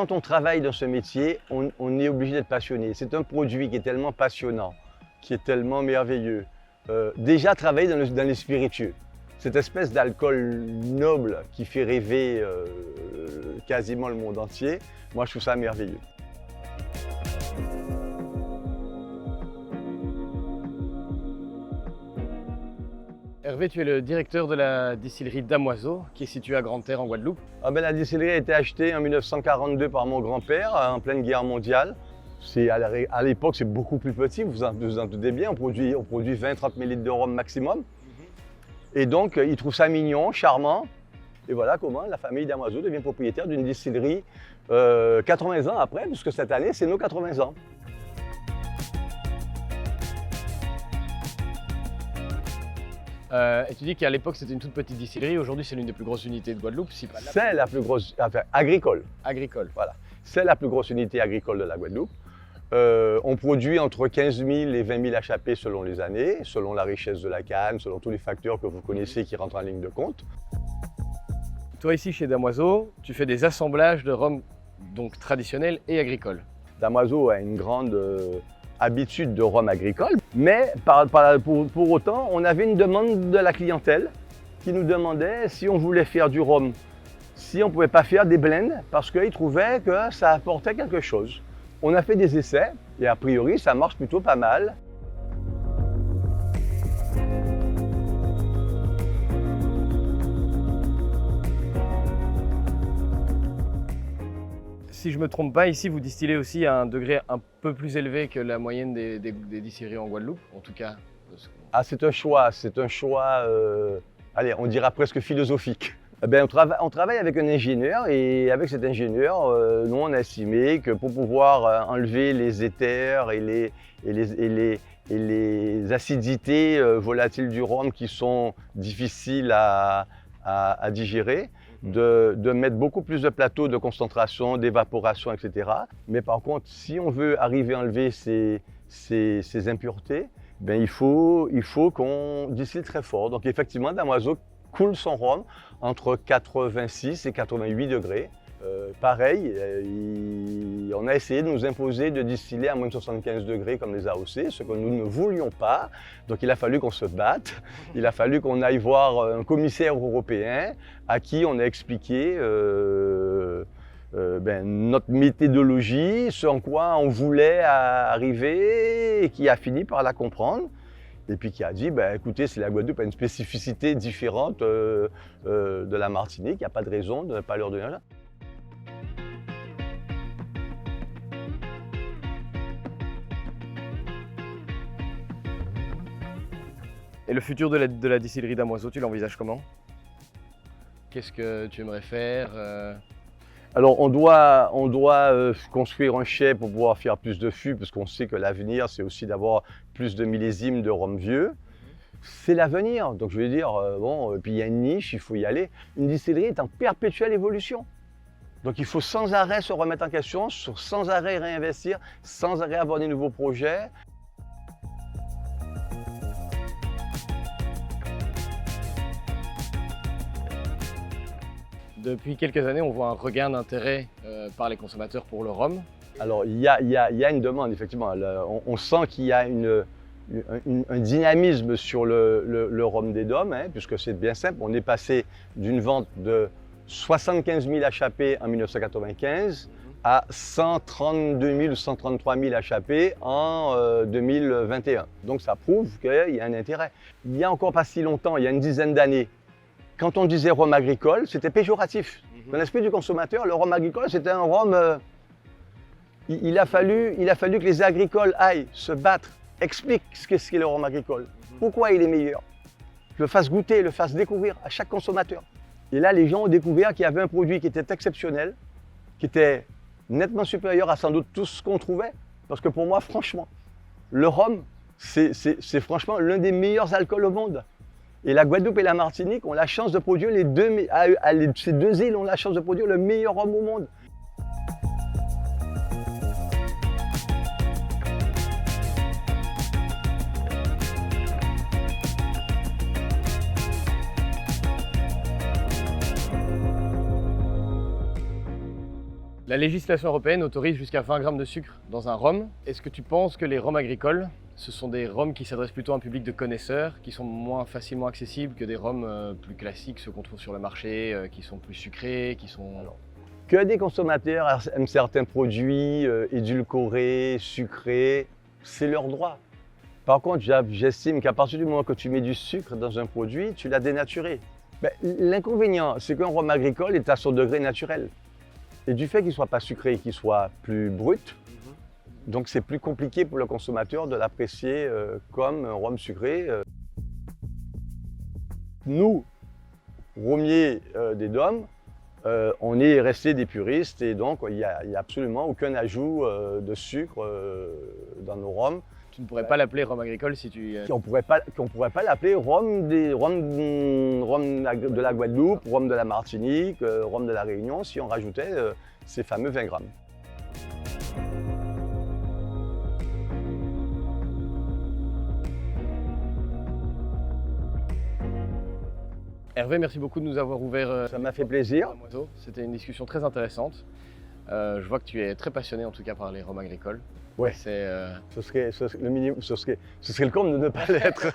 quand on travaille dans ce métier, on est obligé d'être passionné. C'est un produit qui est tellement passionnant, qui est tellement merveilleux. Déjà travailler dans les spiritueux, cette espèce d'alcool noble qui fait rêver quasiment le monde entier, moi je trouve ça merveilleux. Hervé, tu es le directeur de la distillerie Damoiseau, qui est située à Grande-Terre en Guadeloupe. La distillerie a été achetée en 1942 par mon grand-père, en pleine guerre mondiale. À l'époque, c'est beaucoup plus petit, vous en doutez bien, on produit 20-30 000 litres de rhum maximum. Et donc, ils trouvent ça mignon, charmant. Et voilà comment la famille Damoiseau devient propriétaire d'une distillerie 80 ans après, puisque cette année, c'est nos 80 ans. Et tu dis qu'à l'époque c'était une toute petite distillerie, aujourd'hui c'est l'une des plus grosses unités de Guadeloupe, si pas C'est la plus grosse, enfin agricole. Agricole. Voilà, c'est la plus grosse unité agricole de la Guadeloupe. On produit entre 15 000 et 20 000 HAP selon les années, selon la richesse de la canne, selon tous les facteurs que vous connaissez qui rentrent en ligne de compte. Toi ici chez Damoiseau, tu fais des assemblages de rhum donc traditionnels et agricoles. Damoiseau a une grande habitude de rhum agricole, mais pour autant, on avait une demande de la clientèle qui nous demandait si on voulait faire du rhum, si on ne pouvait pas faire des blends, parce qu'ils trouvaient que ça apportait quelque chose. On a fait des essais et a priori, ça marche plutôt pas mal. Si je ne me trompe pas, ici vous distillez aussi à un degré un peu plus élevé que la moyenne des distilleries en Guadeloupe, en tout cas. Ah, c'est un choix, allez, on dira presque philosophique. On travaille avec un ingénieur et avec cet ingénieur, nous on a estimé que pour pouvoir enlever les éthers et les acidités volatiles du rhum qui sont difficiles à digérer, de mettre beaucoup plus de plateaux de concentration, d'évaporation, etc. Mais par contre, si on veut arriver à enlever ces impuretés, il faut qu'on distille très fort. Donc effectivement, Damoiseau coule son rhum entre 86 et 88 degrés. Pareil, on a essayé de nous imposer de distiller à moins de 75 degrés comme les AOC, ce que nous ne voulions pas. Donc il a fallu qu'on se batte, il a fallu qu'on aille voir un commissaire européen à qui on a expliqué notre méthodologie, ce en quoi on voulait arriver et qui a fini par la comprendre. Et puis qui a dit, écoutez, si la Guadeloupe a une spécificité différente de la Martinique, il n'y a pas de raison de ne pas leur donner ça. Et le futur de la distillerie Damoiseau, tu l'envisages comment? Qu'est-ce que tu aimerais faire? Alors on doit construire un chai pour pouvoir faire plus de fûts, parce qu'on sait que l'avenir, c'est aussi d'avoir plus de millésimes de rhum vieux. C'est l'avenir, donc je veux dire, puis il y a une niche, il faut y aller. Une distillerie est en perpétuelle évolution. Donc il faut sans arrêt se remettre en question, sans arrêt réinvestir, sans arrêt avoir des nouveaux projets. Depuis quelques années, on voit un regain d'intérêt par les consommateurs pour le rhum. Alors il y a une demande, effectivement. On sent qu'il y a un dynamisme sur le rhum des Dômes, puisque c'est bien simple. On est passé d'une vente de 75 000 HAP en 1995 à 132 000 ou 133 000 HAP en 2021. Donc ça prouve qu'il y a un intérêt. Il y a encore pas si longtemps, il y a une dizaine d'années, quand on disait rhum agricole, c'était péjoratif. Dans l'esprit du consommateur, le rhum agricole, c'était un rhum... Il a fallu que les agricoles aillent se battre, expliquent ce qu'est le rhum agricole, pourquoi il est meilleur, le fassent goûter, le fassent découvrir à chaque consommateur. Et là, les gens ont découvert qu'il y avait un produit qui était exceptionnel, qui était nettement supérieur à sans doute tout ce qu'on trouvait. Parce que pour moi, franchement, le rhum, c'est franchement l'un des meilleurs alcools au monde. Et la Guadeloupe et la Martinique ont la chance de produire ces deux îles ont la chance de produire le meilleur rhum au monde. La législation européenne autorise jusqu'à 20 grammes de sucre dans un rhum. Est-ce que tu penses que les rhums agricoles, ce sont des rhums qui s'adressent plutôt à un public de connaisseurs, qui sont moins facilement accessibles que des rhums plus classiques, ceux qu'on trouve sur le marché, qui sont plus sucrés, qui sont... Que des consommateurs aiment certains produits édulcorés, sucrés, c'est leur droit. Par contre, j'estime qu'à partir du moment que tu mets du sucre dans un produit, tu l'as dénaturé. L'inconvénient, c'est qu'un rhum agricole est à son degré naturel. Et du fait qu'il ne soit pas sucré et qu'il soit plus brut, donc c'est plus compliqué pour le consommateur de l'apprécier comme un rhum sucré. Nous, rhummiers des Dômes, on est resté des puristes et donc il n'y a absolument aucun ajout de sucre dans nos rhums. Tu ne pourrais pas l'appeler rhum agricole si tu... On ne pourrait pas l'appeler rhum de la Guadeloupe, rhum de la Martinique, rhum de la Réunion si on rajoutait ces fameux 20 grammes. Hervé, merci beaucoup de nous avoir ouvert. Ça m'a fait plaisir. C'était une discussion très intéressante. Je vois que tu es très passionné en tout cas par les rhums agricoles. Ouais. C'est ce serait le comble de ne pas l'être.